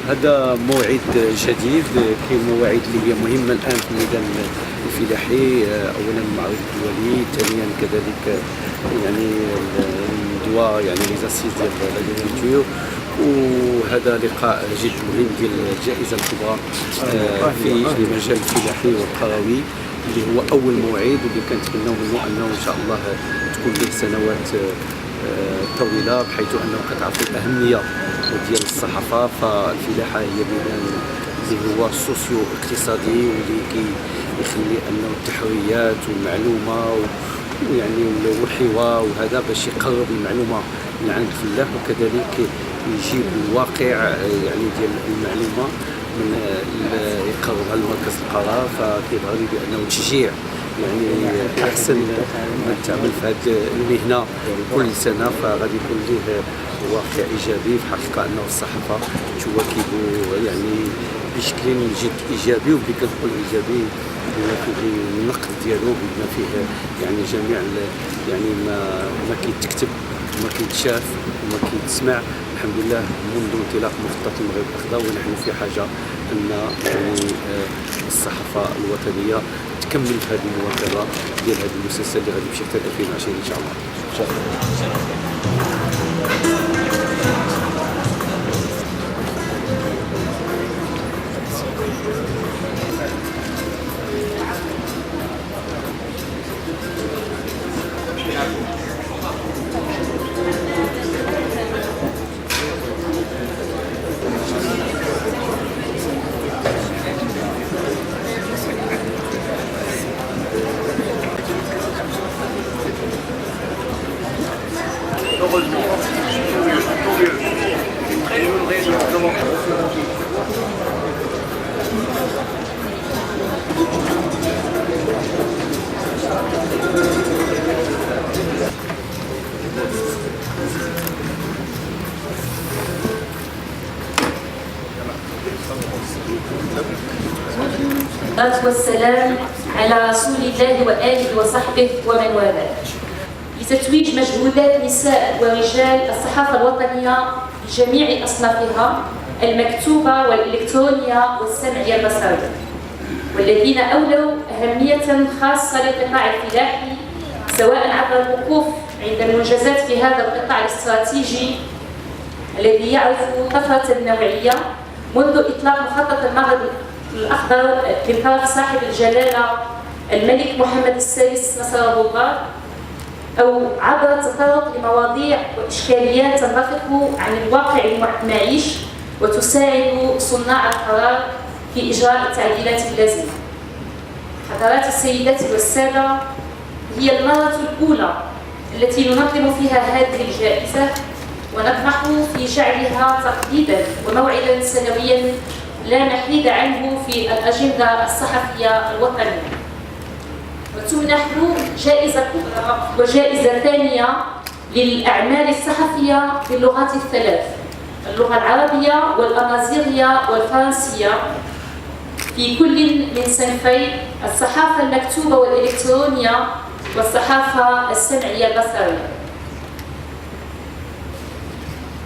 هذا موعد جديد، كاين مواعيد اللي هي مهمه الان في الميدان الفلاحي. اولا المعرض الدولي، ثانيا كذلك يعني الندوه يعني لي زاسيز ديال لاغريكولتور، وهذا لقاء جد مهم ديال الجائزه الكبرى في المجال الفلاحي والقروي اللي هو اول موعد، واللي كنتمناو منه انه ان شاء الله تكون له سنوات طويله، بحيث انه كتعرفوا الاهميه ديال الصحافه. فالفلاحه هي ميدان اللي هو سوسيو اقتصادي، واللي كيخلي انه التحريات والمعلومه ويعني والحوار وهذا باش يقرب المعلومه من عند الفلاح، وكذلك يجيب الواقع يعني ديال المعلومه من يقربها لمركز القرار. فكيظهر لي بانه تشجيع يعني احسن ما تعمل في هذه المهنه كل سنه، فغادي يكون ليه واقع ايجابي. في حقيقه انه الصحافه تواكب يعني بشكل جد ايجابي، وبلي كنقول ايجابي بما فيه النقد ديالو، بما فيه يعني جميع يعني ما كيتكتب وما كيتشاف وما كيتسمع. الحمد لله منذ انطلاق مخطط المغرب الاخضر ونحن في حاجه ان يعني الصحافه الوطنيه تكمل في هذه المواكبه ديال هذا المسلسل اللي غادي يمشي حتى 2020 ان شاء الله. والسلام على رسول الله وآله وصحبه ومن والاه. لتتويج مجهودات نساء ورجال الصحافة الوطنية بجميع أصنافها المكتوبة والإلكترونية والسمعية البصرية، والذين أولوا أهمية خاصة للقطاع الفلاحي، سواء عبر الوقوف عند المنجزات في هذا القطاع الاستراتيجي الذي يعرف طفرة نوعية منذ إطلاق مخطط المغرب الأخضر من طرف صاحب الجلالة الملك محمد السادس نصره الله، أو عبر التطرق لمواضيع وإشكاليات تنبثق عن الواقع المعيش وتساعد صناع القرار في إجراء التعديلات اللازمة. حضرات السيدات والسادة، هي المرة الأولى التي ننظم فيها هذه الجائزة، ونطمح في جعلها تقليدا وموعدا سنويا لا نحيد عنه في الأجندة الصحفية الوطنية. وتمنح جائزة كبرى وجائزة ثانية للأعمال الصحفية باللغات الثلاث، اللغة العربية والأمازيغية والفرنسية، في كل من صنفي الصحافة المكتوبة والإلكترونية والصحافة السمعية البصرية.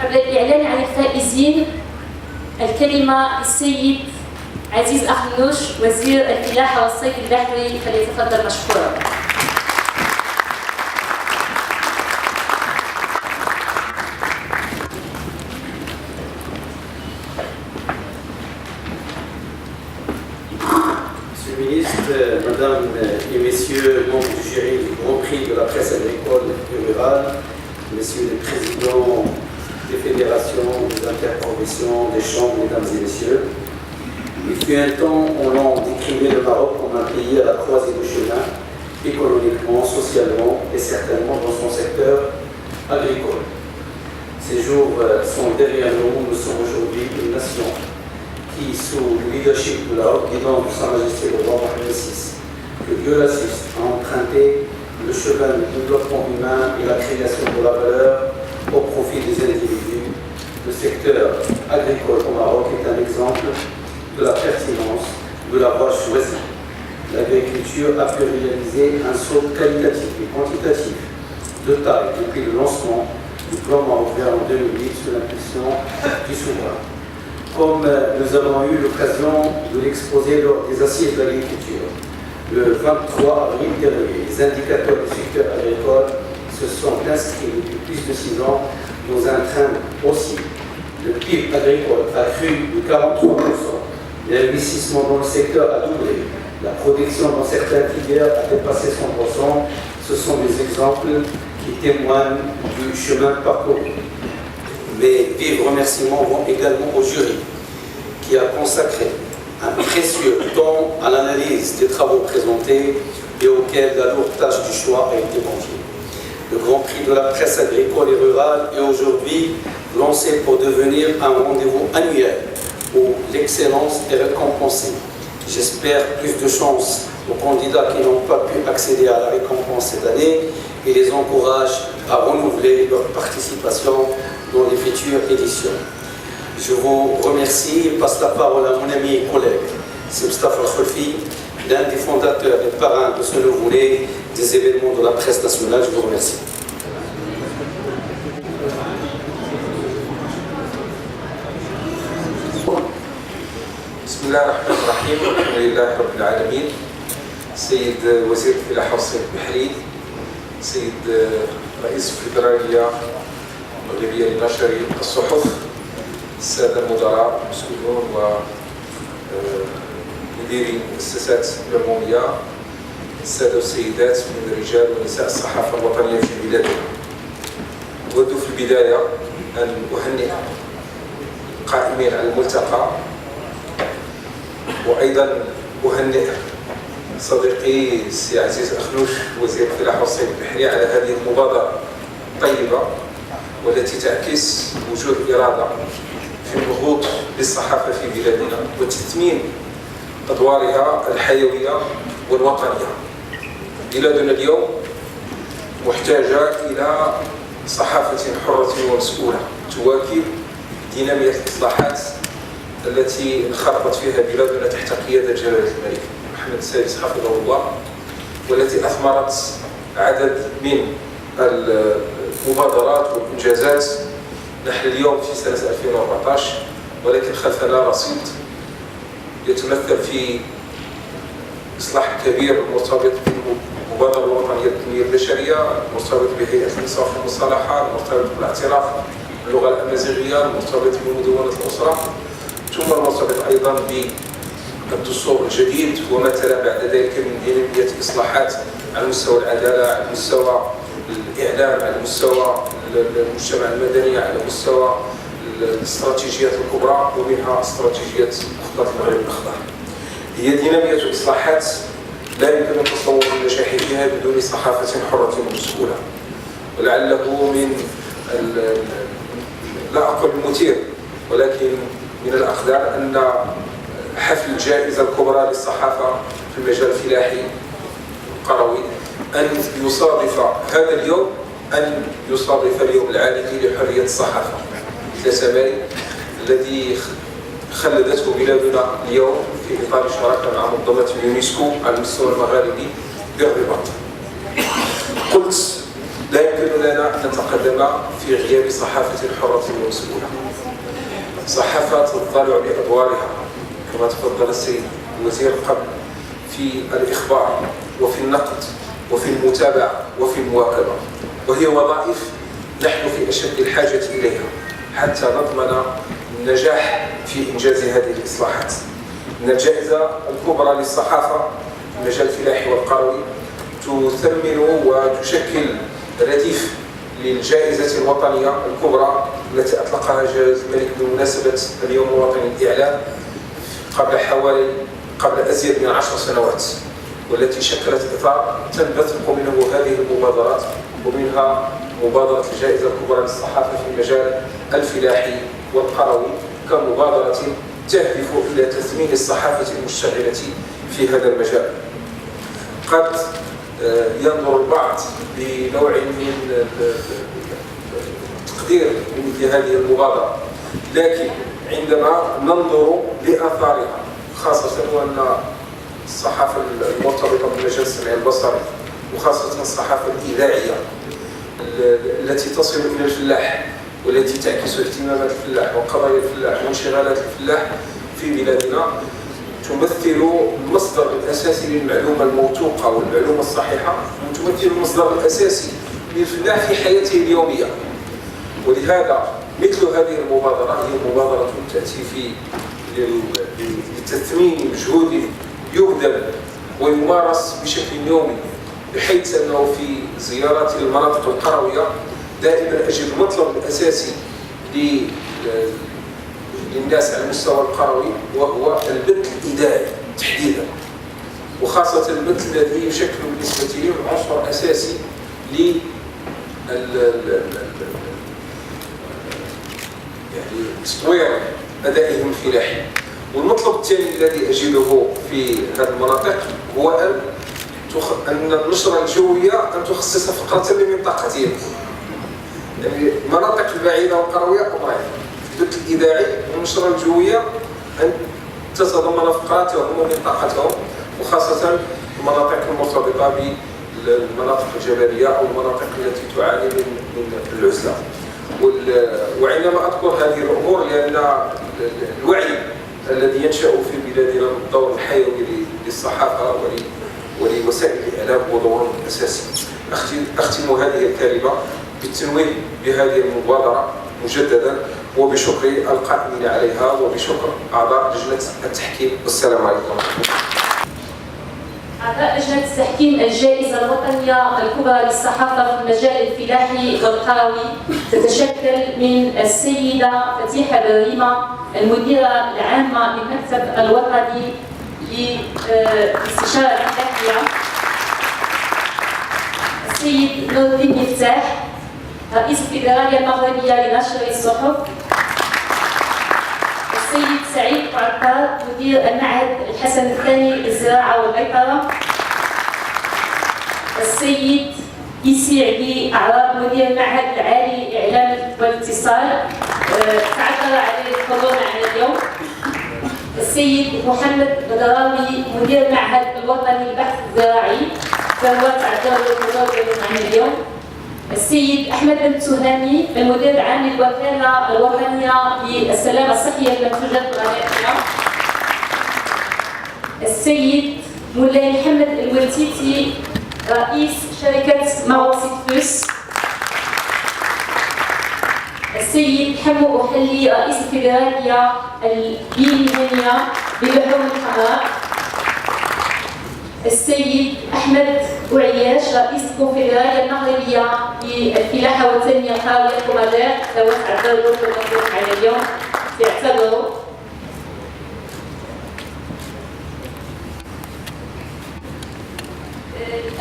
قبل الإعلان عن الفائزين، الكلمة للسيد عزيز أخنوش وزير الفلاحة والصيد البحري، فليتفضل مشكورا. Monsieur le ministre, Mesdames et Messieurs, membres du jury du Grand Prix de la presse agricole et rurale, Messieurs les présidents des fédérations, des interprofessions, des chambres, Mesdames et Messieurs, il fut un temps où l'on décrivait le Maroc comme un pays à la croisée du chemin, économiquement, socialement et certainement dans son secteur agricole. Ces jours sont derrière nous. Nous sommes aujourd'hui une nation qui, sous le leadership de la haute guidance de Sa Majesté le roi Mohammed VI, que Dieu l'assiste, a emprunté le chemin du développement humain et la création de la valeur au profit des individus. Le secteur agricole au Maroc est un exemple de la pertinence de la voie choisie. L'agriculture a pu réaliser un saut qualitatif et quantitatif de taille depuis le lancement du plan marocain en 2008 sous l'impulsion du souverain. Comme nous avons eu l'occasion de l'exposer lors des assises de l'agriculture, le 23 avril dernier, les indicateurs du secteur agricole se sont inscrits depuis plus de 6 ans dans un train haussier. Le PIB agricole a cru de 43%, l'investissement dans le secteur a doublé, la production dans certaines filières a dépassé 100%. Ce sont des exemples qui témoignent du chemin parcouru. Mes vifs remerciements vont également au jury qui a consacré un précieux temps à l'analyse des travaux présentés et auxquels la lourde tâche du choix a été confiée. Le Grand Prix de la presse agricole et rurale est aujourd'hui lancé pour devenir un rendez-vous annuel où l'excellence est récompensée. J'espère plus de chance aux candidats qui n'ont pas pu accéder à la récompense cette année et les encourage à renouveler leur participation dans les futures éditions. Je vous remercie et passe la parole à mon ami et collègue, c'est Mustafa Kholfi, l'un des fondateurs et parrains de ce nouveau-né des événements de la presse nationale. Je vous remercie. بسم الله الرحمن الرحيم. الحمد لله رب العالمين. سيد وزير الفلاحة والصيد البحري، سيد رئيس الفدرالية المغربية لنشر الصحف، السادة المدراء المسؤولون ومديري المؤسسات العمومية، السادة والسيدات من رجال ونساء الصحافة الوطنية في بلادنا. أود في البداية أن أهنئ القائمين على الملتقى، وأيضا أهنئ صديقي السي عزيز أخنوش وزير الفلاحة والصيد البحري على هذه المبادرة الطيبة والتي تعكس وجود إرادة في النهوض بالصحافة في بلادنا وتثمين أدوارها الحيوية والوطنية. بلادنا اليوم محتاجة إلى صحافة حرة ومسؤولة تواكب دينامية الإصلاحات التي انخرطت فيها بلادنا تحت قيادة جلالة الملك محمد السادس حفظه الله، والتي أثمرت عدد من المبادرات والإنجازات. نحن اليوم في سنة 2014 ولكن خلفنا رصيد يتمثل في إصلاح كبير مرتبط بالمبادرة الوطنية للتنمية البشرية، مرتبط بهيئة الإنصاف والمصالحة، مرتبط بالاعتراف باللغة الأمازيغية، مرتبط بمدونة الأسرة، ثم المرتبط أيضا بالدستور الجديد وما تلا بعد ذلك من دينامية إصلاحات على مستوى العدالة، على مستوى الإعلام، على مستوى المجتمع المدني، على مستوى الاستراتيجيات الكبرى ومنها استراتيجية خطة المغرب الأخضر. هي دينامية إصلاحات لا يمكن أن تصور النجاح فيها بدون صحافة حرة ومسؤولة، ولعله من لا أقول المثير ولكن من الأقدار أن حفل الجائزة الكبرى للصحافة في المجال الفلاحي القروي أن يصادف هذا اليوم، أن يصادف اليوم العالمي لحرية الصحافة 3 ماي الذي خلدته بلادنا اليوم في إطار شراكة مع منظمة اليونسكو على المستوى المغاربي بالرباط. قلت لا يمكن لنا أن نتقدم في غياب صحافة حرة ومسؤولة، صحافة تتطلع بأدوارها كما تفضل السيد الوزير قبل في الإخبار وفي النقد وفي المتابعة وفي المواكبة، وهي وظائف نحن في أشد الحاجة إليها حتى نضمن النجاح في إنجاز هذه الإصلاحات. إن الجائزة الكبرى للصحافة في المجال الفلاحي والقروي تثمن وتشكل رديف للجائزة الوطنية الكبرى التي أطلقها جلالة الملك بمناسبة اليوم الوطني للإعلام قبل أزيد من 10 سنوات، والتي شكلت إطار تنبثق منه هذه المبادرات، ومنها مبادرة الجائزة الكبرى للصحافة في المجال الفلاحي والقروي كمبادرة تهدف إلى تثمين الصحافة المشتغلة في هذا المجال. قد ينظر البعض بنوع من التقدير لمثل هذه المبادرة، لكن عندما ننظر لآثارها خاصة وأن الصحافة المرتبطة بالمجال السمعي البصري وخاصة الصحافة الإذاعية التي تصل إلى الفلاح والتي تعكس اهتمامات الفلاح وقضايا الفلاح وانشغالات الفلاح في بلادنا، تمثل المصدر الأساسي للمعلومة الموثوقة والمعلومة الصحيحة، وتمثل المصدر الأساسي للفلاح في حياته اليومية. ولهذا مثل هذه المبادرة هي مبادرة تأتي في لتثمين مجهود يبذل ويمارس بشكل يومي، بحيث أنه في زيارات المناطق القروية دائما أجد المطلب الأساسي للناس على المستوى القروي وهو البث الإذاعي تحديدا، وخاصة البث الذي يشكل بالنسبة لي عنصر أساسي يعني تطوير أدائهم الفلاحي. والمطلب الثاني الذي أجده في هذه المناطق هو أن النشرة الجوية أن تخصص فقرة لمنطقتهم. يعني المناطق البعيدة والقروية أمرين: البث الإذاعي والنشرة الجوية أن تتضمن فقراتهم ومنطقتهم، وخاصة المناطق المرتبطة بالمناطق الجبلية أو المناطق التي تعاني من العزلة. وعندما أذكر هذه الأمور لأن الوعي الذي ينشأ في بلادنا الدور الحيوي للصحافة ولوسائل الإعلام هو دور أساسي. أختم هذه الكلمة بالتنويه بهذه المبادرة مجددا وبشكر القائمين عليها وبشكر أعضاء لجنة التحكيم. والسلام عليكم. أعضاء لجنة التحكيم الجائزة الوطنية الكبرى للصحافة في المجال الفلاحي والقروي تتشكل من السيدة فتيحة بريمة المديرة العامة للمكتب الوطني للاستشارة الفلاحية، السيد نور الدين مفتاح رئيس الفيدرالية المغربية لنشر الصحف، السيد سعيد عطار مدير المعهد الحسن الثاني للزراعة والبيطرة، السيد إيسي علي أعراب مدير المعهد العالي للإعلام والاتصال تعذر عليه الحضور معنا اليوم، السيد محمد بدراوي مدير المعهد الوطني للبحث الزراعي فهو تعذر الحضور معنا اليوم، السيد أحمد بن تهامي المدير العام للوكالة الوطنية للسلامة الصحية والمنتوجات الغذائية، السيد مولاي محمد الورتيتي رئيس شركة مغوصي فوس، السيد حمو أحلي رئيس الفيدرالية اليمنية للحوم الحمراء، السيد أحمد بوعياش رئيس الكونفدرالية المغربية للفلاحة والتنمية القروية الكومادير ذوات عدد والمنظور على اليوم يعتبروا.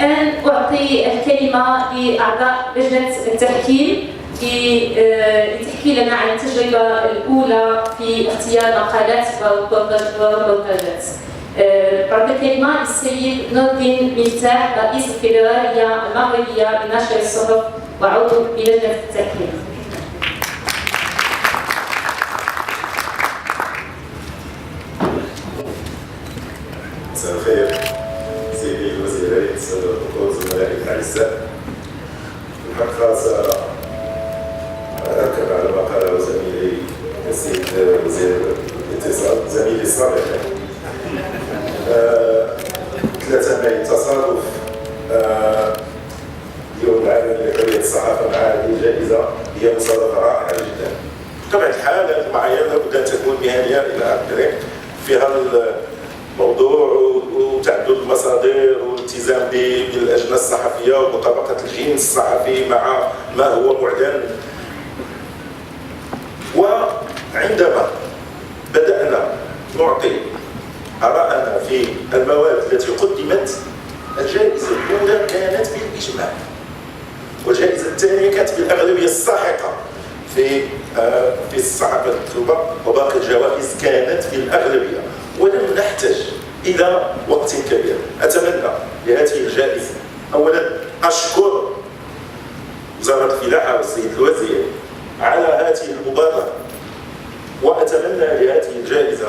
الآن أعطي الكلمة لأعضاء لجنة التحكيم لتحكي لنا عن التجربة الأولى في اختيار مقالات وروبورتاجات. بعد الكلمة للسيد نور الدين مفتاح رئيس الفيدرالية المغربية لنشر الصحف وعضو بلجنة التحكيم. مساء الخير سيدي الوزيرين، السادة الدكتور، زملائي الأعزاء. الحقيقة سأركب على ما قاله زميلي السيد وزير الاتصال زميلي السابق. 3 مايو تصادف اليوم العالمي لحرية الصحافة مع هذه الجائزة هي مصادفة رائعة جدا. بطبيعة الحال هذه المعايير لابد أن تكون مهنية إلى آخره فيها الموضوع وتعدد المصادر والالتزام بالأجنة الصحفية ومطابقة الجنس الصحفي مع ما هو معلن. وعندما بدأنا نعطي آراءنا في المواد التي قدمت، الجائزة الأولى كانت بالإجماع والجائزة الثانية كانت بالأغلبية الساحقة في الصحافة المكتوبة، وباقي الجوائز كانت بالأغلبية، ولم نحتاج إلى وقت كبير. أتمنى لهذه الجائزة أولا أشكر وزارة الفلاحة والسيد الوزير على هذه المبادرة، وأتمنى لهذه الجائزة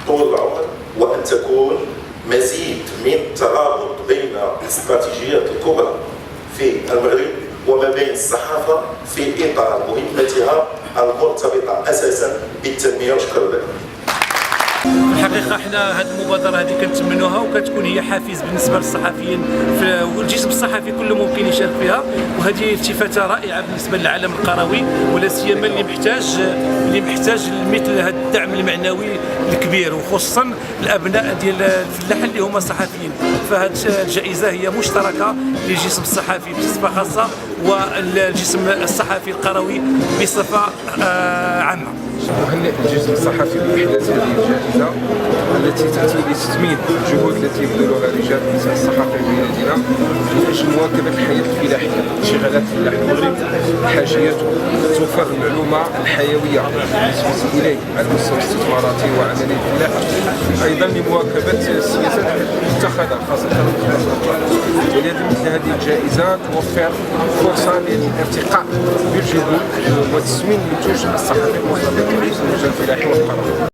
طول العمر وأن تكون مزيد من الترابط بين الاستراتيجيات الكبرى في المغرب وما بين الصحافة في إطار مهمتها المرتبطة أساسا بالتنمية. وشكرا لكم. الحقيقه احنا هذه المبادره هذه كنتمنوها وكتكون هي حافز بالنسبه للصحفيين والجسم الصحفي كله ممكن يشارك فيها، وهذه التفاته رائعه بالنسبه للعالم القروي ولا سيما اللي محتاج مثل هذا الدعم المعنوي الكبير، وخصوصا الابناء ديال الفلاحه اللي هما صحفيين. فهذه الجائزه هي مشتركه للجسم الصحفي بصفه خاصه والجسم الصحفي القروي بصفه عامه. أهنئ الجسم الصحفي بإحداث هذه الجائزة التي تأتي لتثمين الجهود التي يبذلها رجال ونساء الصحافة في بلادنا من أجل مواكبة الحياة الفلاحية. انشغالات فلاح المغرب حاجيته توفر المعلومة الحيوية بالنسبة إليه على المستوى الاستثماراتي وعملية الفلاح، أيضا لمواكبة السياسات المتخذة خاصة ولهذا مثل هذه الجائزة توفر فرصة للارتقاء بالجهود وتثمين منتوج الصحفي المصري في المجال الفلاحي والقروي.